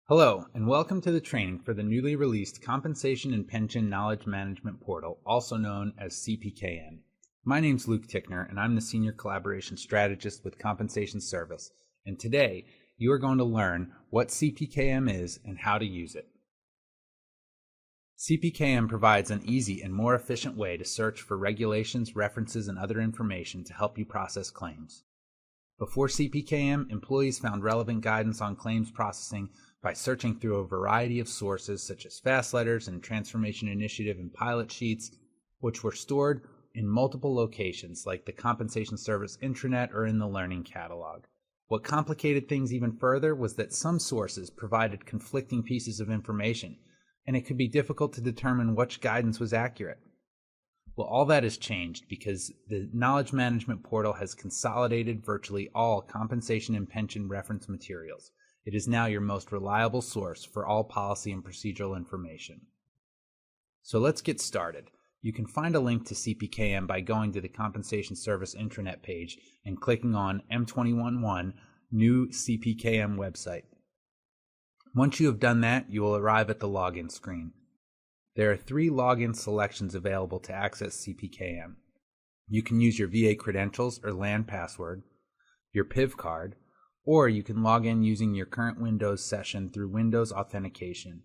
Hello, and welcome to the training for the newly released Compensation and Pension Knowledge Management Portal, also known as CPKM. My name's Luke Tickner, and I'm the Senior Collaboration Strategist with Compensation Service, and today you are going to learn what CPKM is and how to use it. CPKM provides an easy and more efficient way to search for regulations, references, and other information to help you process claims. Before CPKM, employees found relevant guidance on claims processing by searching through a variety of sources such as fast letters and transformation initiative and pilot sheets, which were stored in multiple locations like the Compensation Service intranet or in the Learning Catalog. What complicated things even further was that some sources provided conflicting pieces of information, and it could be difficult to determine which guidance was accurate. Well, all that has changed because the Knowledge Management Portal has consolidated virtually all compensation and pension reference materials. It is now your most reliable source for all policy and procedural information. So let's get started. You can find a link to CPKM by going to the Compensation Service intranet page and clicking on M211 New CPKM website. Once you have done that, you will arrive at the login screen. There are 3 login selections available to access CPKM. You can use your VA credentials or LAN password, your PIV card, or you can log in using your current Windows session through Windows Authentication.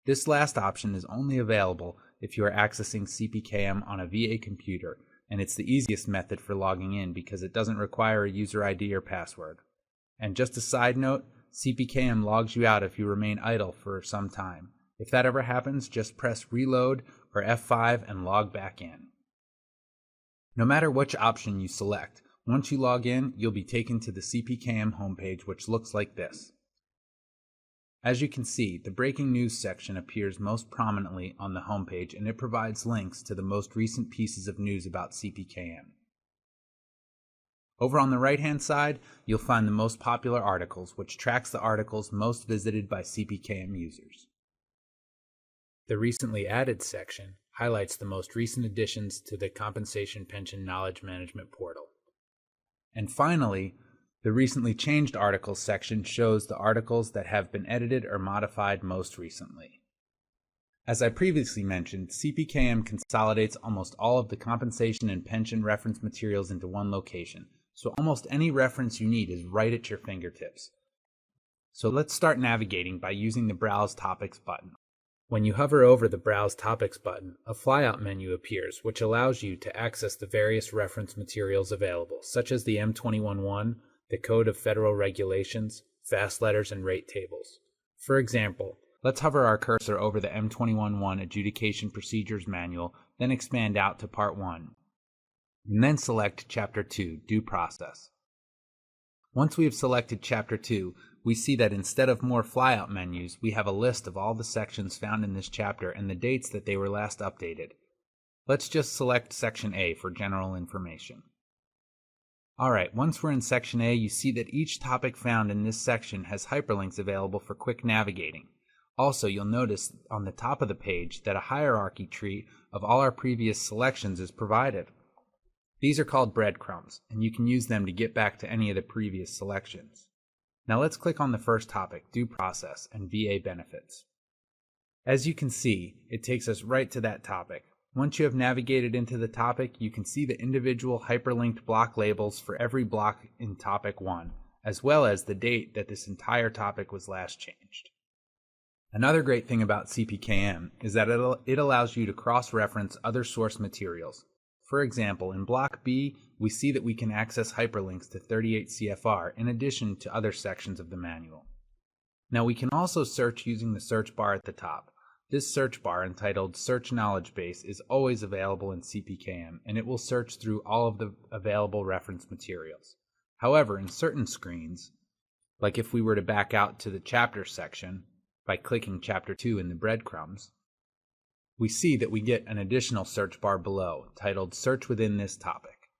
This last option is only available if you are accessing CPKM on a VA computer, and it's the easiest method for logging in because it doesn't require a user ID or password. And just a side note, CPKM logs you out if you remain idle for some time. If that ever happens, just press Reload or F5 and log back in. No matter which option you select, once you log in, you'll be taken to the CPKM homepage, which looks like this. As you can see, the Breaking News section appears most prominently on the homepage, and it provides links to the most recent pieces of news about CPKM. Over on the right-hand side, you'll find the most popular articles, which tracks the articles most visited by CPKM users. The recently added section highlights the most recent additions to the Compensation Pension Knowledge Management Portal. And finally, the recently changed articles section shows the articles that have been edited or modified most recently. As I previously mentioned, CPKM consolidates almost all of the compensation and pension reference materials into one location, so almost any reference you need is right at your fingertips. So let's start navigating by using the Browse Topics button. When you hover over the Browse Topics button, a flyout menu appears which allows you to access the various reference materials available, such as the M211, the Code of Federal Regulations, fast letters, and rate tables. For example, let's hover our cursor over the M211 Adjudication Procedures Manual, then expand out to Part 1, and then select Chapter 2, Due Process. Once we have selected Chapter 2, we see that instead of more flyout menus, we have a list of all the sections found in this chapter and the dates that they were last updated. Let's just select Section A for general information. Alright, once we're in Section A, you see that each topic found in this section has hyperlinks available for quick navigating. Also, you'll notice on the top of the page that a hierarchy tree of all our previous selections is provided. These are called breadcrumbs, and you can use them to get back to any of the previous selections. Now let's click on the first topic, Due Process and VA Benefits. As you can see, it takes us right to that topic. Once you have navigated into the topic, you can see the individual hyperlinked block labels for every block in Topic 1, as well as the date that this entire topic was last changed. Another great thing about CPKM is that it allows you to cross-reference other source materials. For example, in Block B, we see that we can access hyperlinks to 38 CFR in addition to other sections of the manual. Now we can also search using the search bar at the top. This search bar, entitled Search Knowledge Base, is always available in CPKM, and it will search through all of the available reference materials. However, in certain screens, like if we were to back out to the Chapter section by clicking Chapter 2 in the breadcrumbs, we see that we get an additional search bar below, titled Search Within This Topic.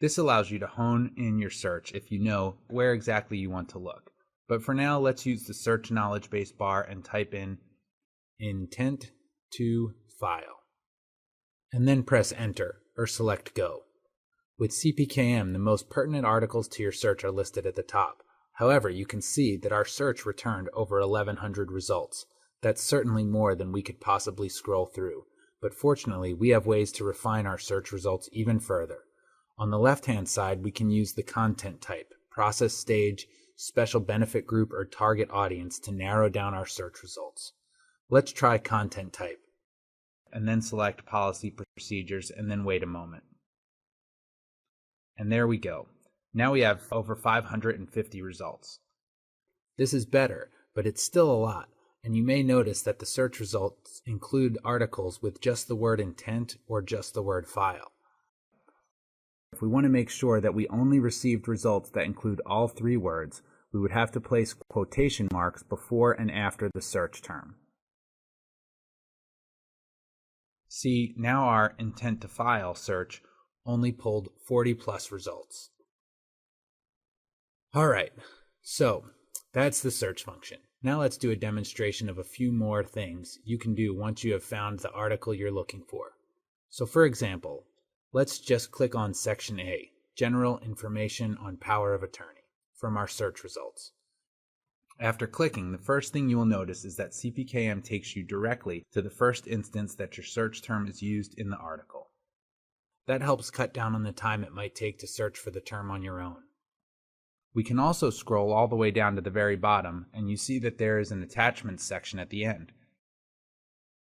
This allows you to hone in your search if you know where exactly you want to look. But for now, let's use the Search Knowledge Base bar and type in Intent to File. And then press Enter or select Go. With CPKM, the most pertinent articles to your search are listed at the top, However, you can see that our search returned over 1,100 results. That's certainly more than we could possibly scroll through, but fortunately we have ways to refine our search results even further. On the left-hand side, we can use the content type, process stage, special benefit group, or target audience to narrow down our search results. Let's try content type, and then select policy procedures, and then wait a moment. And there we go. Now we have over 550 results. This is better, but it's still a lot, and you may notice that the search results include articles with just the word intent or just the word file. If we want to make sure that we only received results that include all three words, we would have to place quotation marks before and after the search term. See, now our intent to file search only pulled 40 plus results. Alright, so that's the search function. Now let's do a demonstration of a few more things you can do once you have found the article you're looking for. So for example, let's just click on Section A, General Information on Power of Attorney, from our search results. After clicking, the first thing you will notice is that CPKM takes you directly to the first instance that your search term is used in the article. That helps cut down on the time it might take to search for the term on your own. We can also scroll all the way down to the very bottom, and you see that there is an attachments section at the end.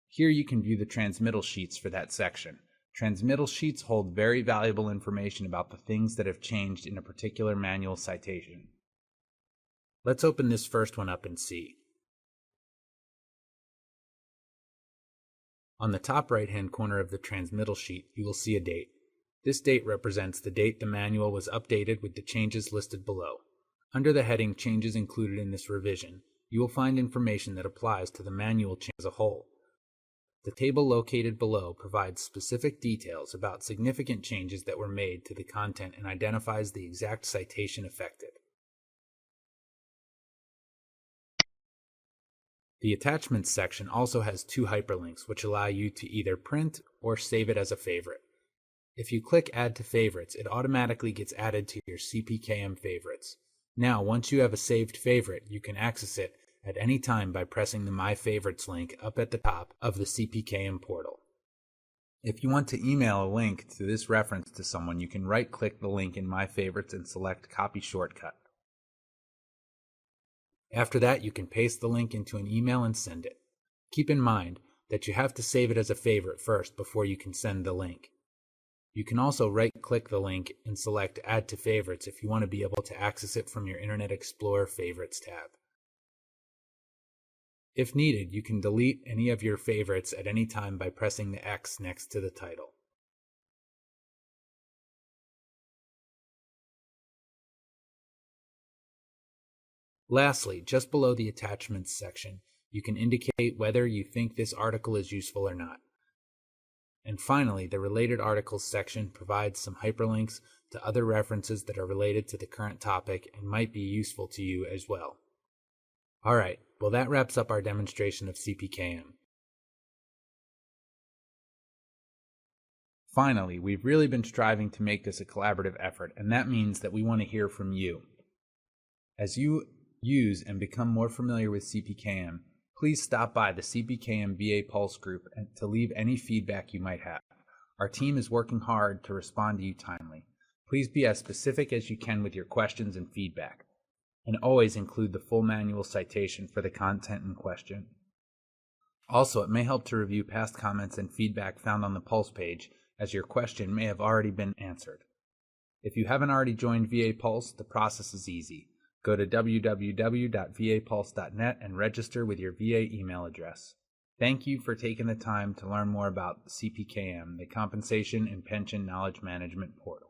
Here you can view the transmittal sheets for that section. Transmittal sheets hold very valuable information about the things that have changed in a particular manual citation. Let's open this first one up and see. On the top right-hand corner of the transmittal sheet, you will see a date. This date represents the date the manual was updated with the changes listed below. Under the heading Changes Included in this revision, you will find information that applies to the manual change as a whole. The table located below provides specific details about significant changes that were made to the content and identifies the exact citation affected. The Attachments section also has two hyperlinks which allow you to either print or save it as a favorite. If you click Add to Favorites, it automatically gets added to your CPKM favorites. Now, once you have a saved favorite, you can access it at any time by pressing the My Favorites link up at the top of the CPKM portal. If you want to email a link to this reference to someone, you can right-click the link in My Favorites and select Copy Shortcut. After that, you can paste the link into an email and send it. Keep in mind that you have to save it as a favorite first before you can send the link. You can also right-click the link and select Add to Favorites if you want to be able to access it from your Internet Explorer Favorites tab. If needed, you can delete any of your favorites at any time by pressing the X next to the title. Lastly, just below the Attachments section, you can indicate whether you think this article is useful or not. And finally, the Related Articles section provides some hyperlinks to other references that are related to the current topic and might be useful to you as well. Alright, well that wraps up our demonstration of CPKM. Finally, we've really been striving to make this a collaborative effort, and that means that we want to hear from you. As you use and become more familiar with CPKM, please stop by the CPKM VA Pulse group to leave any feedback you might have. Our team is working hard to respond to you timely. Please be as specific as you can with your questions and feedback, and always include the full manual citation for the content in question. Also, it may help to review past comments and feedback found on the Pulse page, as your question may have already been answered. If you haven't already joined VA Pulse, the process is easy. Go to www.vapulse.net and register with your VA email address. Thank you for taking the time to learn more about CPKM, the Compensation and Pension Knowledge Management Portal.